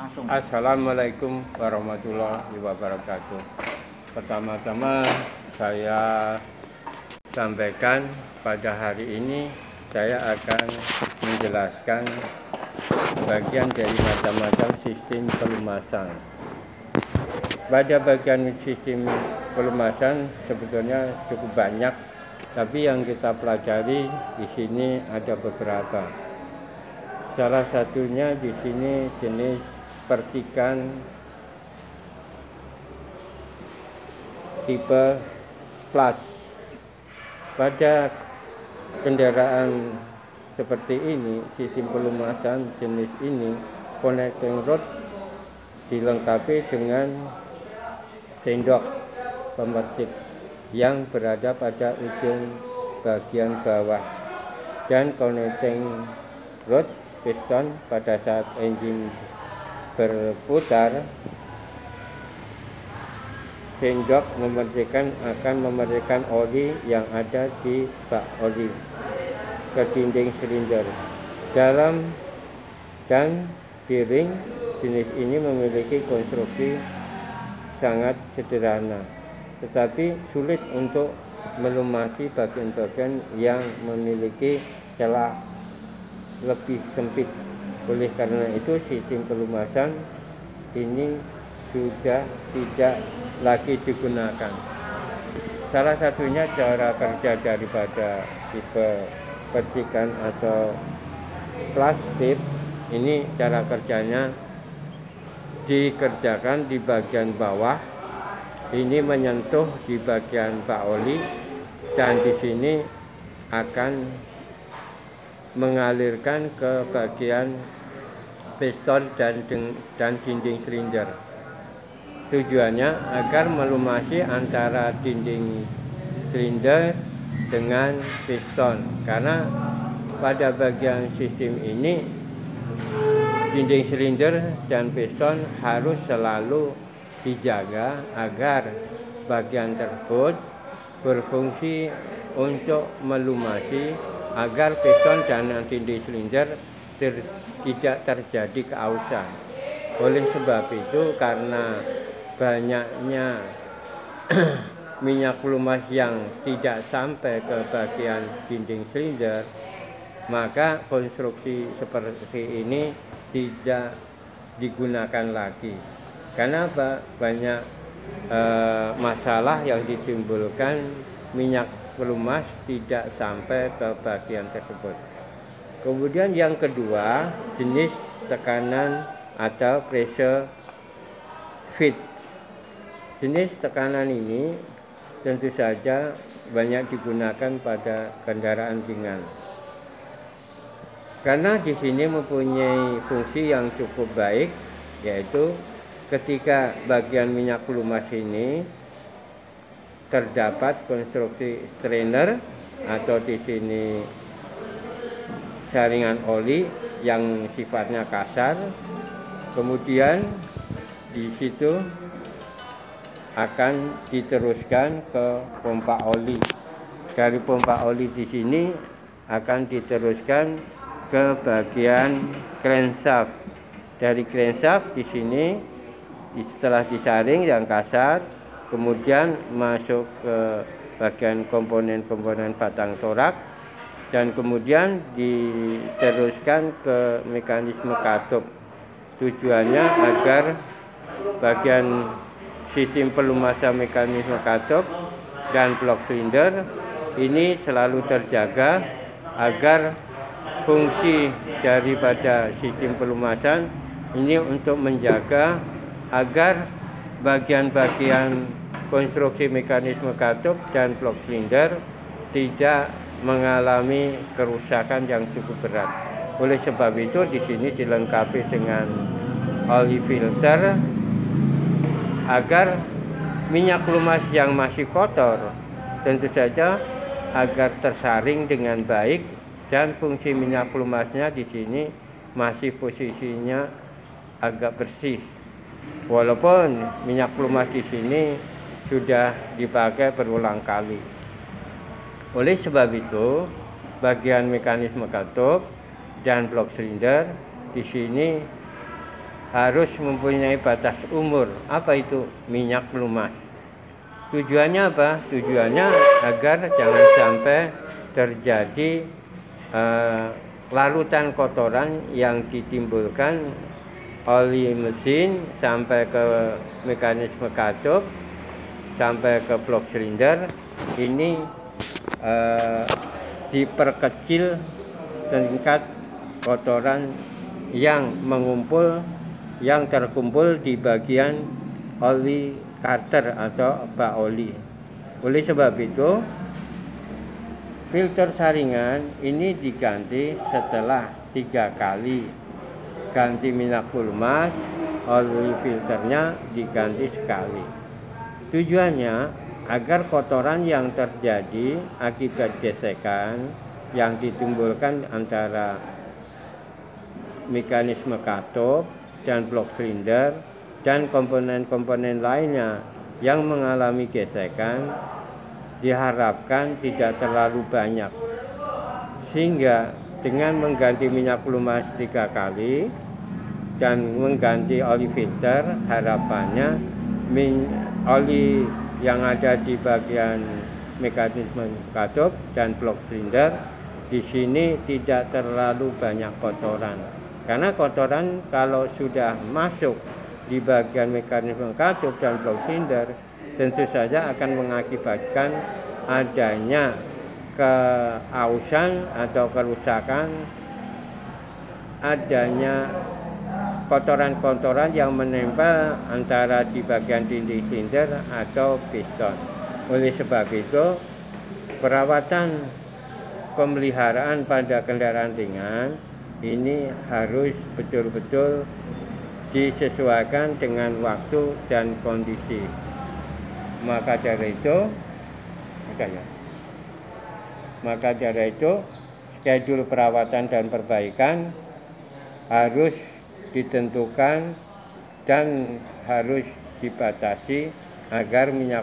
Langsung. Assalamualaikum warahmatullahi wabarakatuh. Pertama-tama saya sampaikan pada hari ini saya akan menjelaskan bagian dari macam-macam sistem pelumasan. Pada bagian sistem pelumasan sebetulnya cukup banyak, tapi yang kita pelajari di sini ada beberapa. Salah satunya di sini jenis percikan tipe splash. Pada kendaraan seperti ini, sistem pelumasan jenis ini connecting rod dilengkapi dengan sendok pemercik yang berada pada ujung bagian bawah dan connecting rod piston. Pada saat engine berputar, sendok akan memercikan oli yang ada di bak oli ke dinding silinder dalam dan di ring. Jenis ini memiliki konstruksi sangat sederhana, tetapi sulit untuk melumasi bagian-bagian yang memiliki celah lebih sempit. Oleh karena itu sistem pelumasan ini sudah tidak lagi digunakan. Salah satunya cara kerja daripada tipe percikan atau plastik ini, cara kerjanya dikerjakan di bagian bawah, ini menyentuh di bagian bak oli, dan di sini akan mengalirkan ke bagian piston dan dinding silinder. Tujuannya agar melumasi antara dinding silinder dengan piston, karena pada bagian sistem ini dinding silinder dan piston harus selalu dijaga agar bagian tersebut berfungsi untuk melumasi, agar piston dan dinding silinder tidak terjadi keausan. Oleh sebab itu, karena banyaknya minyak pelumas yang tidak sampai ke bagian dinding silinder, maka konstruksi seperti ini tidak digunakan lagi. Karena banyak masalah yang ditimbulkan minyak pelumas tidak sampai ke bagian tersebut. Kemudian yang kedua, jenis tekanan atau pressure fit. Jenis tekanan ini tentu saja banyak digunakan pada kendaraan ringan, karena di sini mempunyai fungsi yang cukup baik, yaitu ketika bagian minyak pelumas ini terdapat konstruksi strainer atau di sini saringan oli yang sifatnya kasar, kemudian di situ akan diteruskan ke pompa oli. Dari pompa oli di sini akan diteruskan ke bagian crankshaft. Dari crankshaft di sini setelah disaring yang kasar, kemudian masuk ke bagian komponen-komponen batang torak, dan kemudian diteruskan ke mekanisme katup. Tujuannya agar bagian sistem pelumasan mekanisme katup dan blok silinder ini selalu terjaga, agar fungsi daripada sistem pelumasan ini untuk menjaga agar bagian-bagian konstruksi mekanisme katup dan blok silinder tidak mengalami kerusakan yang cukup berat. Oleh sebab itu di sini dilengkapi dengan oli filter agar minyak pelumas yang masih kotor tentu saja agar tersaring dengan baik, dan fungsi minyak pelumasnya di sini masih posisinya agak bersih, walaupun minyak pelumas di sini sudah dipakai berulang kali. Oleh sebab itu, bagian mekanisme katup dan blok silinder di sini harus mempunyai batas umur. Apa itu minyak pelumas? Tujuannya apa? Tujuannya agar jangan sampai terjadi larutan kotoran yang ditimbulkan oleh mesin sampai ke mekanisme katup, sampai ke blok silinder. Ini diperkecil tingkat kotoran yang terkumpul di bagian oli karter atau bak oli. Oleh sebab itu, filter saringan ini diganti setelah 3 kali ganti minyak pelumas, oli filternya diganti sekali. Tujuannya agar kotoran yang terjadi akibat gesekan yang ditimbulkan antara mekanisme katup dan blok silinder dan komponen-komponen lainnya yang mengalami gesekan diharapkan tidak terlalu banyak, sehingga dengan mengganti minyak pelumas 3 kali dan mengganti oli filter, harapannya oli yang ada di bagian mekanisme katup dan blok silinder di sini tidak terlalu banyak kotoran. Karena kotoran kalau sudah masuk di bagian mekanisme katup dan blok silinder, tentu saja akan mengakibatkan adanya keausan atau kerusakan, adanya kotoran-kotoran yang menempel antara di bagian dinding silinder atau piston. Oleh sebab itu, perawatan pemeliharaan pada kendaraan ringan ini harus betul-betul disesuaikan dengan waktu dan kondisi. Maka dari itu schedule perawatan dan perbaikan harus ditentukan dan harus dibatasi agar minyak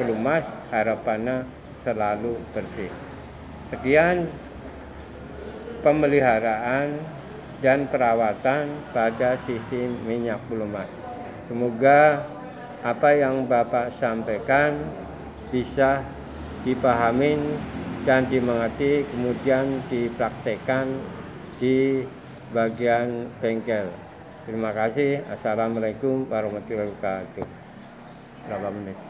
pelumas harapannya selalu bersih. Sekian pemeliharaan dan perawatan pada sistem minyak pelumas. Semoga apa yang Bapak sampaikan bisa dipahamin dan dimengerti, kemudian dipraktekkan di bagian bengkel. Terima kasih. Assalamualaikum warahmatullahi wabarakatuh. Berapa menit?